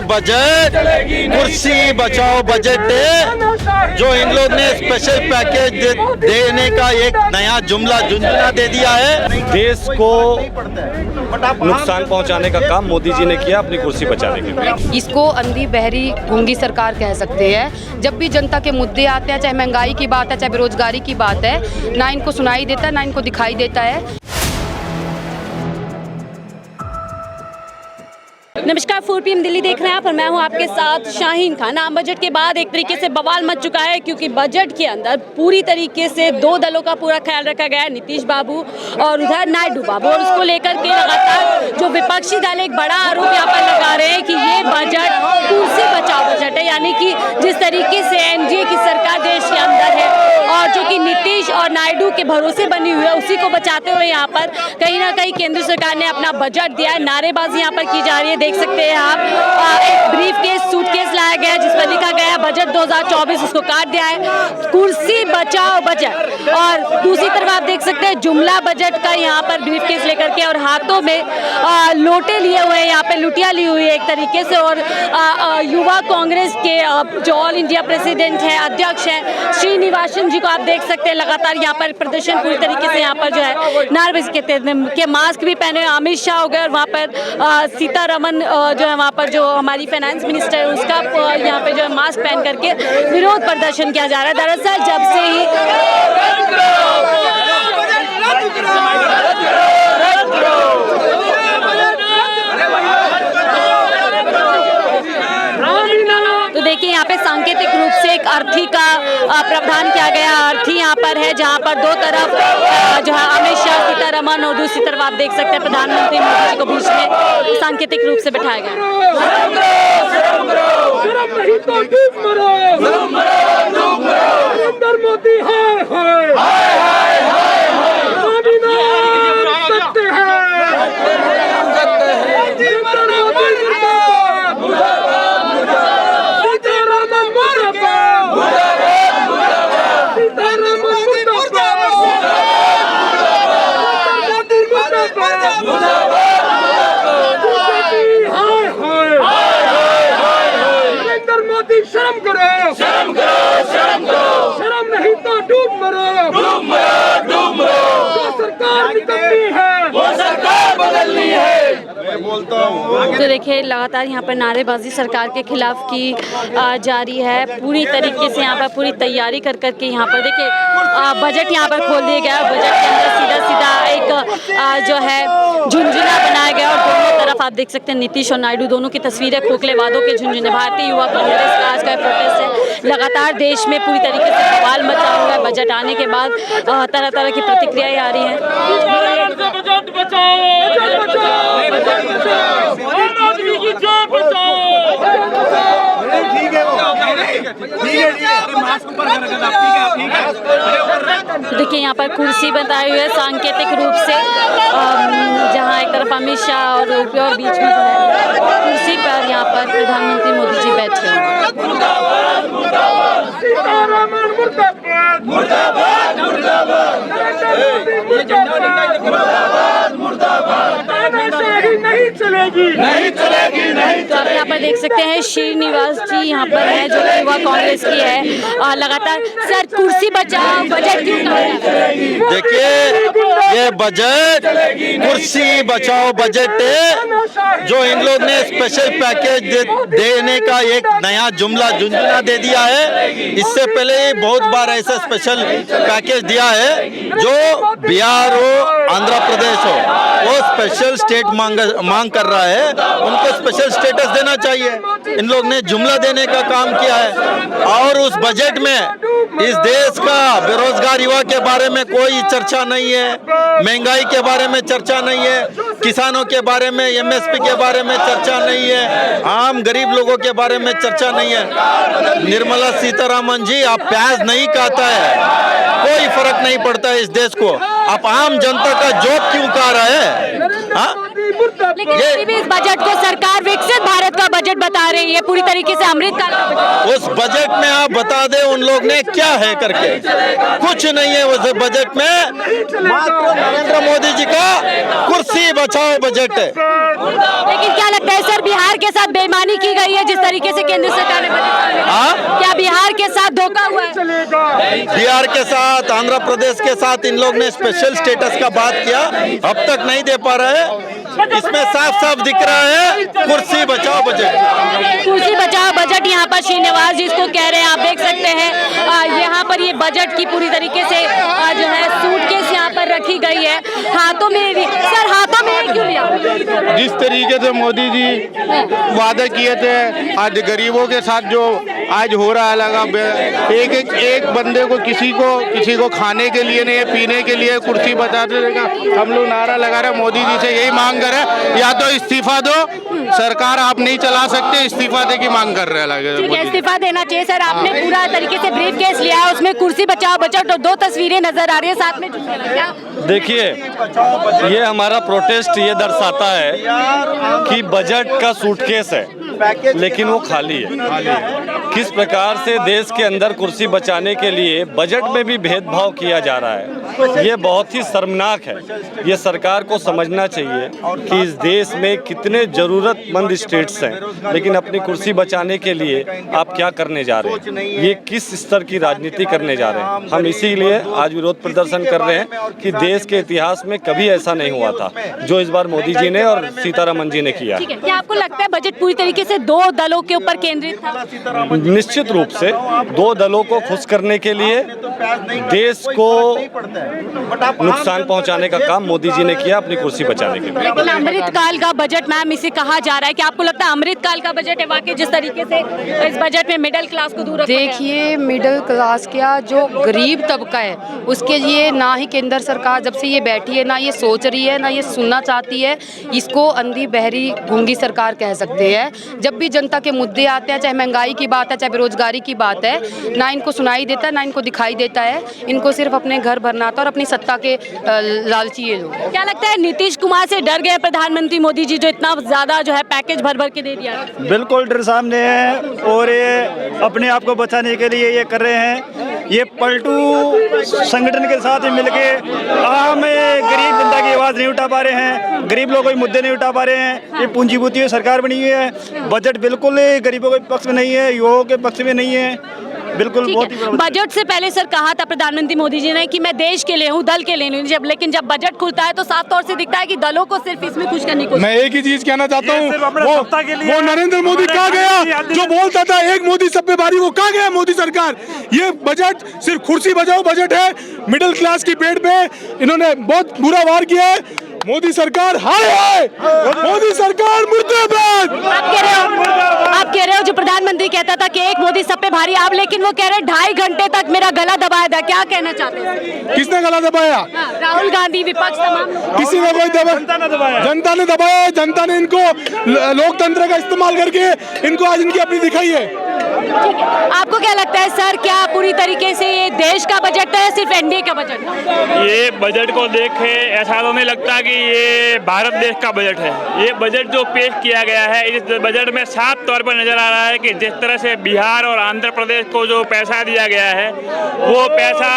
Budget कुर्सी बचाओ budget है, जो इन लोग ने स्पेशल पैकेज देने का एक नया जुमला झुंझुना दे दिया है। देश को नुकसान पहुंचाने का काम मोदी जी ने किया अपनी कुर्सी बचाने के लिए। इसको अंधी बहरी गूंगी सरकार कह सकते हैं। जब भी जनता के मुद्दे आते हैं, चाहे महंगाई की बात है, चाहे बेरोजगारी की बात है, ना इनको सुनाई देता है, ना इनको दिखाई देता है। नमस्कार, 4 PM दिल्ली देख रहे हैं आप और मैं हूं आपके साथ शाहीन खान। आम बजट के बाद एक तरीके से बवाल मच चुका है, क्योंकि बजट के अंदर पूरी तरीके से दो दलों का पूरा ख्याल रखा गया है, नीतीश बाबू और उधर नायडू बाबू। और उसको लेकर के लगातार जो विपक्षी दल एक बड़ा आरोप यहाँ पर लगा रहे हैं कि ये बजट कुर्सी बचाओ बजट है, यानी कि जिस तरीके से एनडीए की सरकार देश के अंदर है और जो कि नीतीश और नायडू के भरोसे बनी हुई है, उसी को बचाते हुए यहाँ पर कहीं ना कहीं केंद्र सरकार ने अपना बजट दिया है। नारेबाजी यहाँ पर की जा रही है, देख सकते हैं आप। एक ब्रीफ केस सूटकेस लाया गया है जिस पर लिखा गया है बजट 2024, उसको काट दिया है कुर्सी बचाओ बजट। और दूसरी तरफ आप देख सकते हैं जुमला बजट का यहाँ पर ब्रीफ केस लेकर के और हाथों में लोटे लिए हुए हैं, यहाँ पे लुटिया ली हुई है एक तरीके से। और युवा कांग्रेस के जो ऑल इंडिया प्रेसिडेंट है, अध्यक्ष है श्रीनिवासन जी को आप देख सकते हैं लगातार यहाँ पर प्रदर्शन पूरी तरीके से यहाँ पर जो है नारेबाजी के मास्क भी पहने हुए अमित शाह हो गए। और वहाँ पर सीतारमन जो है वहाँ पर जो हमारी फाइनेंस मिनिस्टर है उसका यहाँ पे जो है मास्क पहन करके विरोध प्रदर्शन किया जा रहा है। दरअसल जब से ही तो देखिए यहाँ पे सांकेतिक रूप से एक अर्थी का प्रावधान किया गया। अर्थी यहाँ पर है जहाँ पर दो तरफ जो है अमित शाह सीतारमन और दूसरी तरफ आप देख सकते हैं प्रधानमंत्री मोदी जी को बीच में सांकेतिक रूप से बैठाया शर्म करो, शर्म करो, शर्म करो, शर्म नहीं तो डूब मरो, डूब मरो, डूब मरो। जो सरकार निकलनी है वो सरकार बदलनी है। मैं बोलता हूँ। तो देखिए लगातार यहाँ पर नारेबाजी सरकार के खिलाफ की जारी है। पूरी तरीके से यहाँ पर पूरी तैयारी कर करके यहाँ पर देखिए बजट यहाँ पर खोल दिया गया। बजट के अंदर सीधा सीधा एक जो है झुंझुना बनाया गया और दोनों तरफ आप देख सकते हैं नीतीश और नायडू दोनों की तस्वीरें खोखले वादों के झुंझुने। भारतीय युवा कांग्रेस का आज का प्रोटेस्ट है। लगातार देश में पूरी तरीके से बवाल मचा हुआ है। बजट आने के बाद तरह तरह की प्रतिक्रियाएं आ रही हैं। देखिए यहाँ पर कुर्सी बताई हुई है सांकेतिक रूप से, जहाँ एक तरफ अमित शाह और बीच में जो है कुर्सी पर यहाँ पर प्रधानमंत्री मोदी जी बैठे हैं। नहीं चलेगी, नहीं चलेगी, नहीं तो आप यहाँ पर देख सकते हैं श्रीनिवास जी यहाँ पर है जो युवा कांग्रेस की है। और लगातार सर कुर्सी बचाओ बजट क्यों कहा है? देखिए ये बजट कुर्सी बचाओ बजट है, जो इन लोग ने स्पेशल पैकेज देने का एक नया जुमला झुंझुना दे दिया है। इससे पहले बहुत बार ऐसा स्पेशल पैकेज दिया है। जो बिहार हो, आंध्र प्रदेश हो, वो स्पेशल स्टेट मांग कर रहा है, उनको स्पेशल स्टेटस देना चाहिए। इन लोग ने जुमला देने का काम किया है। और उस बजट में इस देश का बेरोजगार युवा के बारे में कोई चर्चा नहीं है, महंगाई के बारे में चर्चा नहीं है, किसानों के बारे में, एमएसपी के बारे में चर्चा नहीं है, आम गरीब लोगों के बारे में चर्चा नहीं है। निर्मला सीतारमन जी, आप प्याज नहीं खाता है, कोई फर्क नहीं पड़ता है इस देश को। आप आम जनता का जॉब क्यों खा रहे हैं? लेकिन इस बजट को सरकार विकसित भारत का बजट बता रहे हैं, ये पूरी तरीके से अमृतकाल का बजट। उस बजट में आप बता दें उन लोग ने क्या है करके, कुछ नहीं है उस बजट में। मात्र नरेंद्र मोदी जी का कुर्सी बचाओ बजट है। लेकिन क्या लगता है सर, बिहार के साथ बेईमानी की गई है जिस तरीके से केंद्र सरकार ने बजट, क्या बिहार के साथ धोखा हुआ है? बिहार के साथ, आंध्र प्रदेश के साथ इन लोग ने स्पेशल स्टेटस का बात किया, अब तक नहीं दे पा रहे हैं। इसमें साफ साफ दिख रहा है कुर्सी बचाओ बजट। कुर्सी बचाओ बजट यहाँ पर श्रीनिवास जी इसको कह रहे हैं, आप देख सकते हैं यहाँ पर ये बजट की पूरी तरीके से जो है सूटकेस यहाँ पर रखी गई है, हाथों में भी। सर हाथों में क्यों लिया? जिस तरीके से मोदी जी वादे किए थे, आज गरीबों के साथ जो आज हो रहा है लगा, एक बंदे को किसी को खाने के लिए नहीं, पीने के लिए कुर्सी बचाते रहेगा। हम लोग नारा लगा रहे मोदी जी से यही मांग कर रहे हैं, या तो इस्तीफा दो, सरकार आप नहीं चला सकते, इस्तीफा दे की मांग कर रहे हैं। ठीक है, इस्तीफा देना चाहिए सर। आपने पूरा तरीके से ब्रीफ केस लिया है, उसमें कुर्सी बचाओ बजट और 2 तस्वीरें नजर आ रही है साथ में। क्या देखिए, ये हमारा प्रोटेस्ट ये दर्शाता है कि बजट का सूटकेस है लेकिन वो खाली है। किस प्रकार से देश के अंदर कुर्सी बचाने के लिए बजट में भी भेदभाव किया जा रहा है, ये बहुत ही शर्मनाक है। ये सरकार को समझना चाहिए कि इस देश में कितने ज़रूरतमंद स्टेट्स हैं, लेकिन अपनी कुर्सी बचाने के लिए आप क्या करने जा रहे हैं, ये किस स्तर की राजनीति करने जा रहे हैं। हम इसीलिए आज विरोध प्रदर्शन कर रहे हैं कि देश के इतिहास में कभी ऐसा नहीं हुआ था जो इस बार मोदी जी ने और सीतारमन जी ने किया। ठीक है, क्या आपको लगता है बजट पूरी तरीके से 2 दलों के ऊपर केंद्रित था? निश्चित रूप से 2 दलों को खुश करने के लिए, देश को नुकसान पहुंचाने का काम मोदी जी ने किया अपनी कुर्सी बचाने के लिए। लेकिन अमृतकाल का बजट मैम इसे कहा जा रहा है कि आपको लगता है अमृतकाल का बजट है वाकई, जिस तरीके से इस बजट में मिडिल क्लास को दूर रखा गया? देखिए, मिडिल क्लास क्या, जो गरीब तबका है उसके लिए ना ही केंद्र सरकार जब से ये बैठी है ना ये सोच रही है ना ये सुनना चाहती है। इसको अंधी बहरी गूंगी सरकार कह सकते हैं। जब भी जनता के मुद्दे आते हैं, चाहे महंगाई की बात है चाहे बेरोजगारी की बात है, ना इनको सुनाई देता है ना इनको दिखाई देता है। इनको सिर्फ अपने घर भरना आता है और अपनी सत्ता के लालची ये लोग। क्या लगता है नीतीश कुमार से डर गए प्रधानमंत्री मोदी जी जो इतना ज्यादा जो है पैकेज भर भर के दे दिया? बिल्कुल डर सामने है और ये अपने आप को बचाने के लिए ये कर रहे हैं। ये पलटू संगठन के साथ मिलके आम गरीब जनता की आवाज़ नहीं उठा पा रहे हैं, गरीब लोगों के मुद्दे नहीं उठा पा रहे हैं। ये पूंजीभूत सरकार बनी हुई है, बजट बिल्कुल गरीबों के पक्ष में नहीं है, युवाओं के पक्ष में नहीं है। बिल्कुल बहुत ही बजट से पहले सर कहा था प्रधानमंत्री मोदी जी ने कि मैं देश के लिए हूँ, दल के लिए नहीं। लेकिन जब बजट खुलता है तो साफ तौर से दिखता है कि दलों को सिर्फ इसमें खुश करने की। मैं एक ही चीज कहना चाहता हूँ, वो नरेंद्र मोदी कहाँ गया जो बोलता था एक मोदी सब पे भारी, वो कहाँ गया मोदी सरकार? ये बजट सिर्फ कुर्सी बचाओ बजट है, मिडिल क्लास की पेट पे इन्होंने बहुत बुरा वार किया है। मोदी सरकार हाय हाय, मोदी सरकार मुर्दाबाद। आप कह रहे हो जो प्रधानमंत्री कहता था कि एक मोदी सब पे भारी, आप लेकिन वो कह रहे हैं 2.5 घंटे तक मेरा गला दबाया था। क्या कहना चाहते हैं? किसने गला दबाया? राहुल गांधी, विपक्ष, तमाम किसी ने कोई दबाया? जनता ने दबाया। जनता ने इनको लोकतंत्र का इस्तेमाल करके इनको आज इनकी अपनी दिखाई है। ठीक है, आपको क्या लगता है सर, क्या पूरी तरीके से ये देश का बजट है, सिर्फ एनडीए का बजट? ये बजट को देख के ऐसा तो नहीं लगता कि ये भारत देश का बजट है। ये बजट जो पेश किया गया है, इस बजट में साफ तौर पर नजर आ रहा है कि जिस तरह से बिहार और आंध्र प्रदेश को जो पैसा दिया गया है, वो पैसा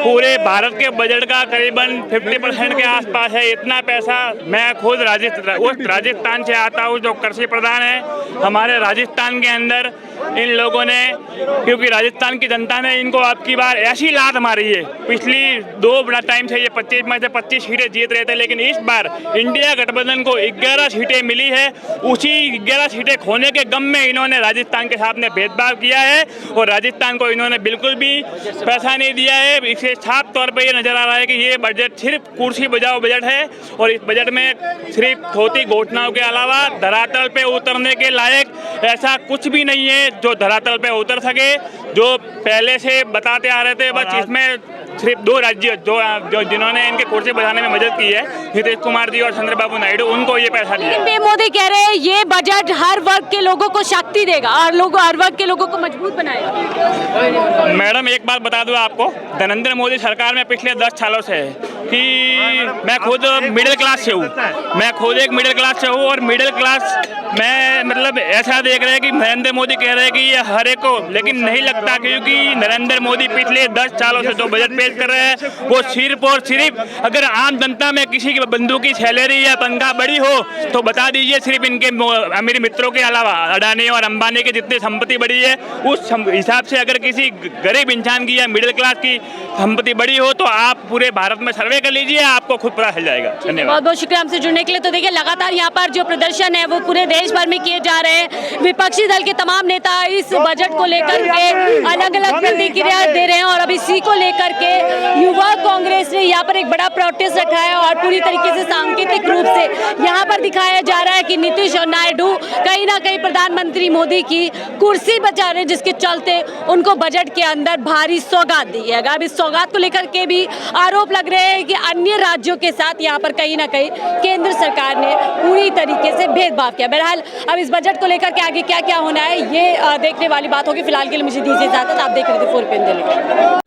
पूरे भारत के बजट का करीबन 50% के आसपास है। इतना पैसा, मैं खुद राजस्थान से आता हूँ जो कृषि प्रधान है। हमारे राजस्थान के अंदर इन लोगों ने, क्योंकि राजस्थान की जनता ने इनको अब की बार ऐसी लात मारी है, पिछली 2 टाइम से ये 25 में से 25 सीटें जीत रहे थे, लेकिन इस बार इंडिया गठबंधन को 11 सीटें मिली है। उसी 11 सीटें खोने के गम में इन्होंने राजस्थान के साथ में भेदभाव किया है और राजस्थान को इन्होंने बिल्कुल भी पैसा नहीं दिया है। इससे साफ तौर पर ये नजर आ रहा है कि ये बजट सिर्फ कुर्सी बजाओ बजट है और इस बजट में सिर्फ थोती घोषणाओं के अलावा धरातल पे उतरने के लायक ऐसा कुछ भी नहीं है। जो धरातल पे उतर सके। जो पहले से बताते आ रहे थे, बस इसमें सिर्फ 2 राज्य जो जिन्होंने इनके कुर्सी बढ़ाने में मदद की है, नीतीश कुमार जी और चंद्रबाबू नायडू, उनको ये पैसा दिया। लेकिन मोदी कह रहे हैं ये बजट हर वर्ग के लोगों को शक्ति देगा और हर वर्ग के लोगों को मजबूत बनाएगा। मैडम एक बात बता दूं आपको, नरेंद्र मोदी सरकार में पिछले 10 सालों से है कि मैं खुद मिडिल क्लास से हूँ, मैं खुद एक मिडिल क्लास से हूँ और मिडिल क्लास में मतलब ऐसा देख रहे हैं कि नरेंद्र मोदी कह रहे हैं कि ये हर एक को, लेकिन नहीं लगता, क्योंकि नरेंद्र मोदी पिछले 10 सालों से जो बजट पेश कर रहे हैं वो सिर्फ और सिर्फ अगर आम जनता में किसी की बंधु की सैलरी या तनख्वाह बड़ी हो तो बता दीजिए, सिर्फ इनके अमीर मित्रों के अलावा अडानी और अंबानी की जितनी संपत्ति बड़ी है उस हिसाब से अगर किसी गरीब इंसान की या मिडिल क्लास की संपत्ति बड़ी हो तो आप पूरे भारत में सर्वे कर लीजिए, आपको खुद पता चल जाएगा। धन्यवाद। बहुत बहुत शुक्रिया हमसे जुड़ने के लिए। तो देखिए लगातार यहाँ पर जो प्रदर्शन है वो पूरे देश भर में किए जा रहे हैं। विपक्षी दल के तमाम नेता इस बजट को लेकर के अलग अलग प्रतिक्रिया दे रहे हैं और अब इसी को लेकर के युवा कांग्रेस ने यहाँ पर एक बड़ा प्रोटेस्ट रखा है और पूरी तरीके से सांकेतिक रूप से यहाँ पर दिखाया जा रहा है कि नीतीश और नायडू कहीं ना कहीं प्रधानमंत्री मोदी की कुर्सी बचा रहे हैं, जिसके चलते उनको बजट के अंदर भारी सौगात दी है। अब इस सौगात को लेकर के भी आरोप लग रहे हैं कि अन्य राज्यों के साथ यहाँ पर कहीं ना कहीं केंद्र सरकार ने पूरी तरीके से भेदभाव किया। बहरहाल अब इस बजट को लेकर के आगे क्या क्या होना है ये देखने वाली बात होगी। फिलहाल के लिए मुझे दीजिए इजाजत। आप देख रहे थे 4PM दिल्ली।